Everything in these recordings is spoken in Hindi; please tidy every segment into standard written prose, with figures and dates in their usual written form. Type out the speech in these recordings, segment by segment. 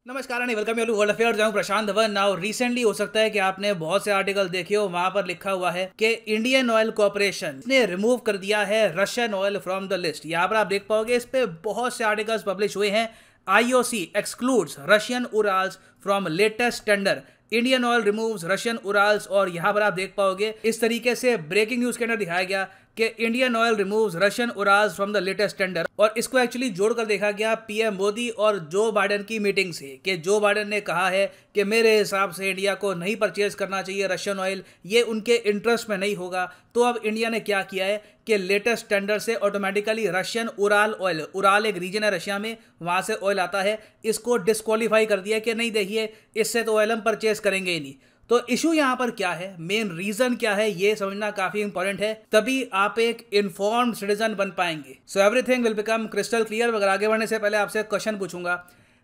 नमस्कार and welcome you to world affairs. मैं हूं प्रशांत धवन। नाउ रिसेंटली हो सकता है कि आपने बहुत से आर्टिकल देखे हो, वहां पर लिखा हुआ है कि इंडियन ऑयल कॉर्पोरेशन ने रिमूव कर दिया है Russian oil from the list. यहां पर आप देख पाओगे इस पे बहुत से आर्टिकल्स पब्लिश हुए हैं। IOC excludes Russian Urals from latest tender, Indian Oil removes Russian Urals. और यहां पर आप देख पाओगे इस तरीके से ब्रेकिंग न्यूज के अंदर दिखाया गया कि Indian Oil removes Russian Urals from the latest tender. और इसको एक्चुअली जोड़कर देखा गया पीएम मोदी और जो बाइडेन की मीटिंग से, कि जो बाइडेन ने कहा है कि मेरे हिसाब से इंडिया को नहीं परचेज करना चाहिए रशियन ऑयल, ये उनके इंटरेस्ट में नहीं होगा। तो अब इंडिया ने क्या किया है कि लेटेस्ट टेंडर से automatically Russian Ural oil, Ural एक रीजन है रशिया में, वहां से ऑयल आता है, इसको डिस्क्वालीफाई कर दिया कि नहीं देखिए इससे तो ऑयल हम परचेज करेंगे ही नहीं। तो इशू यहां पर क्या है, मेन रीजन क्या है, ये समझना काफी इंपॉर्टेंट है, तभी आप एक इन्फॉर्म्ड सिटीजन बन पाएंगे। So everything will become crystal clear. मगर आगे बढ़ने से पहले आपसे क्वेश्चन पूछूंगा।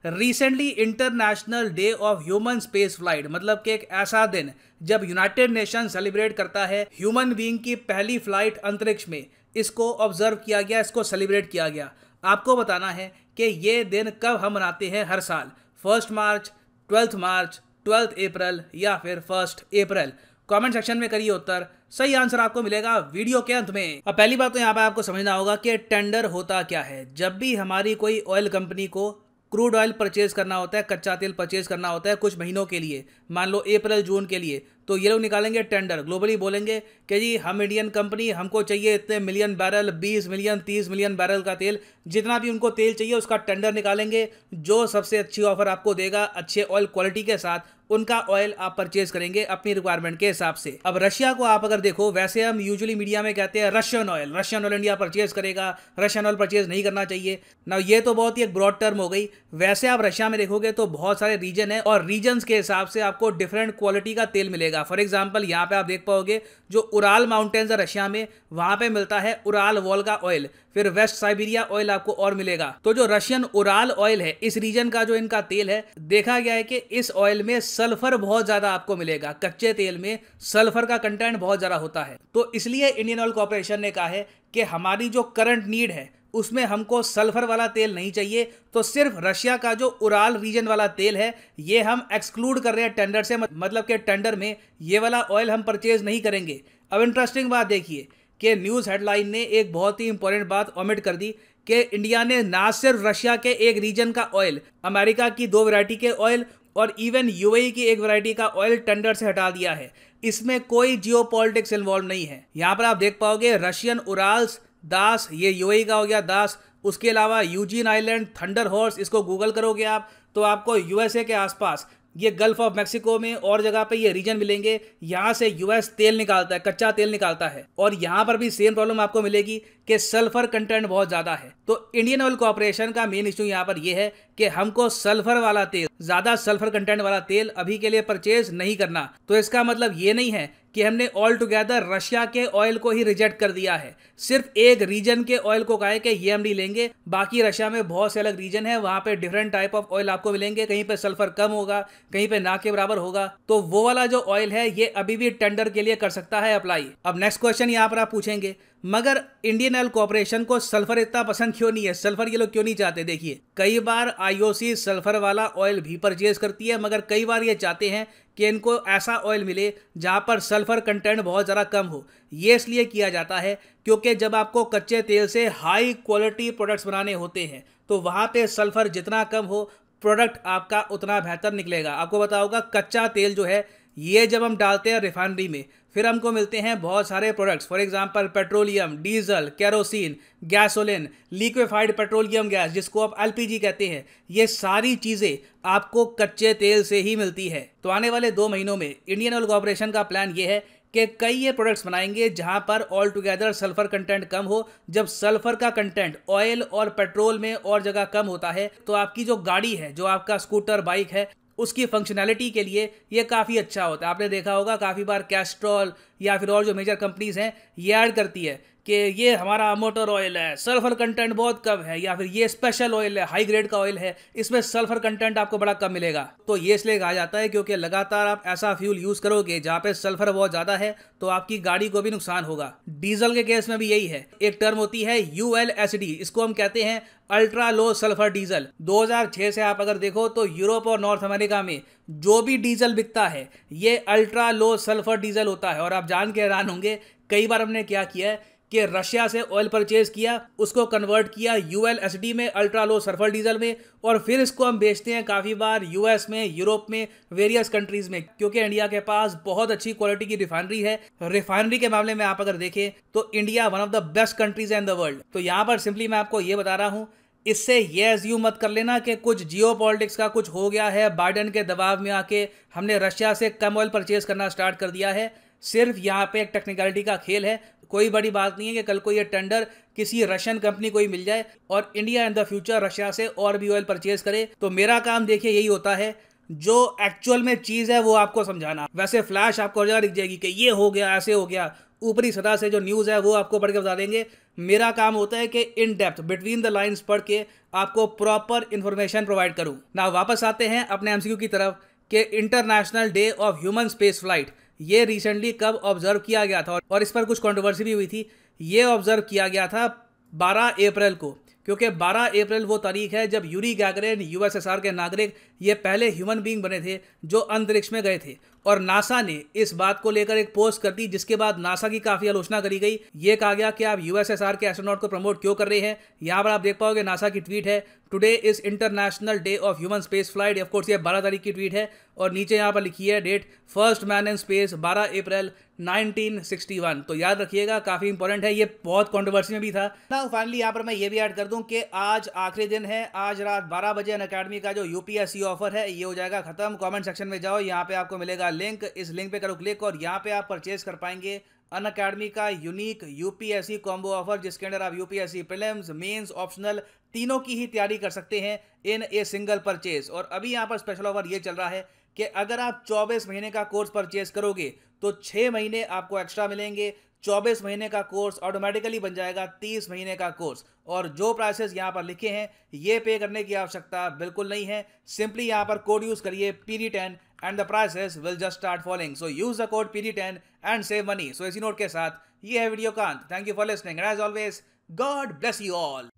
Recently international day of human space flight, मतलब कि एक ऐसा दिन जब यूनाइटेड नेशन सेलिब्रेट करता है ह्यूमन बीइंग की पहली फ्लाइट अंतरिक्ष में, इसको ऑब्जर्व किया गया, इसको सेलिब्रेट किया गया। आपको बताना है कि ये दिन कब हम मनाते हैं हर साल, 1 मार्च, 12 मार्च, 12 अप्रैल या फिर 1 अप्रैल। कमेंट सेक्शन में करिए उत्तर, सही आंसर आपको मिलेगा वीडियो के अंत में। अब पहली बात तो यहाँ पे आपको समझना होगा कि टेंडर होता क्या है। जब भी हमारी कोई ऑयल कंपनी को क्रूड ऑयल परचेज करना होता है, कच्चा तेल परचेज करना होता है कुछ महीनों के लिए, मान लो अप्रैल जून के लिए, तो ये लोग निकालेंगे टेंडर, ग्लोबली बोलेंगे कि जी हम इंडियन कंपनी, हमको चाहिए इतने million barrel, 20 million 30 million barrel का तेल, जितना भी उनको तेल चाहिए उसका टेंडर निकालेंगे। जो सबसे अच्छी ऑफर आपको देगा अच्छे ऑयल क्वालिटी के साथ, उनका ऑयल आप परचेज करेंगे अपनी रिक्वायरमेंट के हिसाब से। अब रशिया को आप अगर देखो, वैसे हम यूजुअली मीडिया में कहते हैं Russian oil, Russian oil India purchase करेगा, रशियन ऑयल परचेज नहीं करना चाहिए ना। ये तो बहुत ही एक ब्रॉड टर्म हो गई। वैसे आप रशिया में देखोगे तो बहुत सारे रीजन है और रीजन्स के हिसाब से आपको डिफरेंट क्वालिटी का तेल मिलेगा। फॉर एग्जाम्पल यहाँ पे आप देख पाओगे जो उराल माउंटेन्स है रशिया में, वहां पे मिलता है उराल वोल्गा ऑयल, फिर वेस्ट साइबेरिया ऑयल आपको और मिलेगा। तो जो रशियन उराल ऑयल है, इस रीजन का जो इनका तेल है, देखा गया है कि इस ऑयल में सल्फर बहुत ज्यादा आपको मिलेगा। कच्चे तेल में सल्फर का कंटेंट बहुत ज्यादा होता है। तो इसलिए इंडियन ऑयल कॉर्पोरेशन ने कहा है कि हमारी जो करंट नीड है उसमें हमको सल्फर वाला तेल नहीं चाहिए, तो सिर्फ रशिया का जो उराल रीजन वाला तेल है ये हम एक्सक्लूड कर रहे हैं टेंडर से, मतलब कि टेंडर में ये वाला ऑयल हम परचेज नहीं करेंगे। अब इंटरेस्टिंग बात देखिए कि न्यूज़ हेडलाइन ने एक बहुत ही इंपॉर्टेंट बात ओमिट कर दी कि इंडिया ने ना सिर्फ रशिया के एक रीजन का ऑयल, अमेरिका की 2 वैरायटी के ऑयल और इवन यूएई की 1 वैरायटी का ऑयल टेंडर से हटा दिया है। इसमें कोई जियोपॉलिटिक्स इन्वॉल्व नहीं है। यहां पर आप देख पाओगे रशियन उराल्स दास, ये यूएई का हो गया दास। उसके अलावा यूजीन आइलैंड, थंडर हॉर्स, इसको गूगल करोगे आप तो आपको यूएसए के आसपास, ये गल्फ ऑफ मैक्सिको में और जगह पे ये रीजन मिलेंगे। यहां से यूएस तेल निकालता है, कच्चा तेल निकालता है, और यहां पर भी सेम प्रॉब्लम आपको मिलेगी कि सल्फर कंटेंट बहुत ज्यादा है। तो इंडियन ऑयल कॉर्पोरेशन का मेन इश्यू यहां पर यह है कि हमको सल्फर वाला तेल, ज्यादा सल्फर कंटेंट वाला तेल अभी के लिए परचेज नहीं करना। तो इसका मतलब ये नहीं है कि हमने ऑल टुगेदर रशिया के ऑयल को ही रिजेक्ट कर दिया है। सिर्फ एक रीजन के ऑयल को कहा है कि ये हम नहीं लेंगे। बाकी रशिया में बहुत से अलग रीजन है, वहां पे डिफरेंट टाइप ऑफ ऑयल आपको मिलेंगे। कहीं पे सल्फर कम होगा, कहीं पे ना के बराबर होगा। तो वो वाला जो ऑयल है ये अभी भी टेंडर के लिए कर सकता है अप्लाई। अब नेक्स्ट क्वेश्चन यहाँ पर आप पूछेंगे, मगर इंडियन ऑयल कॉर्पोरेशन को सल्फर इतना पसंद क्यों नहीं है, सल्फर ये लोग क्यों नहीं चाहते? देखिए, कई बार आईओसी सल्फर वाला ऑयल भी परचेज करती है, मगर कई बार ये चाहते हैं कि इनको ऐसा ऑयल मिले जहां पर सल्फर कंटेंट बहुत ज़्यादा कम हो। ये इसलिए किया जाता है क्योंकि जब आपको कच्चे तेल से हाई क्वालिटी प्रोडक्ट्स बनाने होते हैं तो वहां पे सल्फर जितना कम हो, प्रोडक्ट आपका उतना बेहतर निकलेगा। आपको पता होगा कच्चा तेल जो है ये जब हम डालते हैं रिफाइनरी में, फिर हमको मिलते हैं बहुत सारे products. For example petroleum, diesel, kerosene, gasoline, liquefied petroleum gas जिसको आप एलपीजी कहते हैं, ये सारी चीज़ें आपको कच्चे तेल से ही मिलती है। तो आने वाले 2 महीनों में इंडियन ऑयल कॉर्पोरेशन का प्लान ये है कि कई ये प्रोडक्ट्स बनाएंगे जहां पर ऑल टुगेदर सल्फर कंटेंट कम हो। जब सल्फर का कंटेंट ऑयल और पेट्रोल में और जगह कम होता है तो आपकी जो गाड़ी है, जो आपका स्कूटर बाइक है, उसकी फंक्शनैलिटी के लिए ये काफ़ी अच्छा होता है। आपने देखा होगा काफ़ी बार कैस्ट्रॉल या फिर और जो मेजर कंपनीज हैं ये ऐड करती है कि ये हमारा मोटर ऑयल है, सल्फर कंटेंट बहुत कम है, या फिर ये स्पेशल ऑयल है, हाई ग्रेड का ऑयल है, इसमें सल्फर कंटेंट आपको बड़ा कम मिलेगा। तो ये इसलिए कहा जाता है क्योंकि लगातार आप ऐसा फ्यूल यूज करोगे जहाँ पे सल्फर बहुत ज्यादा है तो आपकी गाड़ी को भी नुकसान होगा। डीजल के केस में भी यही है। एक टर्म होती है ULSD, इसको हम कहते हैं अल्ट्रा लो सल्फर डीजल। 2006 से आप अगर देखो तो यूरोप और नॉर्थ अमेरिका में जो भी डीजल बिकता है ये अल्ट्रा लो सल्फर डीजल होता है। और आप जान के हैरान होंगे, कई बार हमने क्या किया है कि रशिया से ऑयल परचेज किया, उसको कन्वर्ट किया ULSD में, अल्ट्रा लो सल्फर डीजल में, और फिर इसको हम बेचते हैं काफ़ी बार US में, यूरोप में, वेरियस कंट्रीज में, क्योंकि इंडिया के पास बहुत अच्छी क्वालिटी की रिफाइनरी है। रिफाइनरी के मामले में आप अगर देखें तो India one of the best countries in the world. तो यहाँ पर सिंपली मैं आपको ये बता रहा हूँ, इससे ये एज्यूम मत कर लेना कि कुछ जियो पॉलिटिक्स का कुछ हो गया है, बाइडेन के दबाव में आके हमने रशिया से कम ऑयल परचेज करना स्टार्ट कर दिया है। सिर्फ यहाँ पे एक टेक्निकलिटी का खेल है, कोई बड़ी बात नहीं है कि कल को ये टेंडर किसी रशियन कंपनी को ही मिल जाए और India in the future Russia से और भी ऑयल परचेज करे। तो मेरा काम देखिए यही होता है, जो एक्चुअल में चीज़ है वो आपको समझाना। वैसे फ्लैश आपको जगह दिख जाएगी कि ये हो गया, ऐसे हो गया, ऊपरी सतह से जो न्यूज़ है वो आपको पढ़ के बता देंगे। मेरा काम होता है कि in depth between the lines पढ़ के आपको प्रॉपर इंफॉर्मेशन प्रोवाइड करूँ ना। वापस आते हैं अपने MCQ की तरफ कि international day of human space flight ये रिसेंटली कब ऑब्जर्व किया गया था, और इस पर कुछ कंट्रोवर्सी भी हुई थी। ये ऑब्जर्व किया गया था 12 अप्रैल को, क्योंकि 12 अप्रैल वो तारीख है जब यूरी गैगरिन USSR के नागरिक ये पहले ह्यूमन बीइंग बने थे जो अंतरिक्ष में गए थे। और नासा ने इस बात को लेकर एक पोस्ट कर दी, जिसके बाद नासा की काफ़ी आलोचना करी गई। ये कहा गया कि आप USSR के एस्ट्रोनॉट को प्रमोट क्यों कर रहे हैं। यहाँ पर आप देख पाओगे नासा की ट्वीट है, today is international day of human space flight. Of course ये 12 तारीख की ट्वीट है, और नीचे यहाँ पर लिखी है date, first man in space 12 April 1961। तो याद रखिएगा, काफ़ी इंपॉर्टेंट है, ये बहुत कंट्रोवर्सी में भी था ना। फाइनली यहाँ पर मैं ये भी ऐड कर दूँ कि आज आखिरी दिन है, आज रात 12 बजे अनअकैडमी का जो UPSC ऑफर है ये हो जाएगा खत्म। कमेंट सेक्शन में जाओ, यहाँ पे आपको मिलेगा लिंक, इस लिंक पे करो क्लिक और यहाँ पे आप परचेज कर पाएंगे अनअकैडमी का यूनिक UPSC कॉम्बो ऑफर, जिसके अंदर आप UPSC प्रीलिम्स, मेंस, ऑप्शनल तीनों की ही तैयारी कर सकते हैं इन ए सिंगल परचेज। और अभी यहाँ पर स्पेशल ऑफर ये चल रहा है कि अगर आप 24 महीने का कोर्स परचेज करोगे तो 6 महीने आपको एक्स्ट्रा मिलेंगे। 24 महीने का कोर्स ऑटोमेटिकली बन जाएगा 30 महीने का कोर्स। और जो प्राइसेस यहाँ पर लिखे हैं ये पे करने की आवश्यकता बिल्कुल नहीं है, सिंपली यहाँ पर कोड यूज करिए PD10 and the prices will just start falling. So use the code PD10 and save money. So इसी नोट के साथ ये है वीडियो का अंत। Thank you for listening and as always, God bless you all.